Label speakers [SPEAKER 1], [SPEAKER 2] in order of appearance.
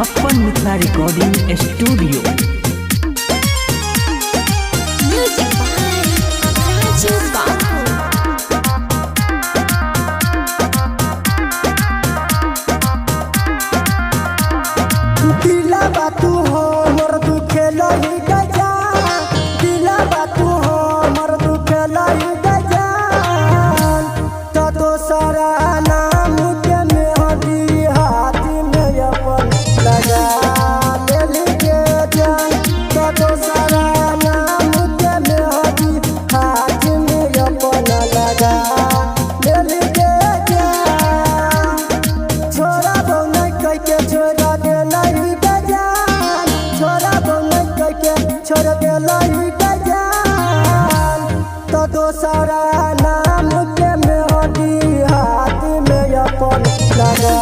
[SPEAKER 1] अपन Mithila recording studio.
[SPEAKER 2] Music by Raju Babu.
[SPEAKER 3] दिला बातू हो मोर दुखे लही गजा, दिला बातू हो मोर दुखे लही गजा। तो दोसरा नाम के मेहंदी हाथ में अपन लगा ले के जान। तो दोसरा नाम के मेहंदी हाथ में अपन लगा ले के जान। छोरा बौना कह के छोरा दे लही गजान, छोरा बौना कह के छोरा दे लही गजान। तो दोसरा नाम के मेहंदी हाथ में अपन लगा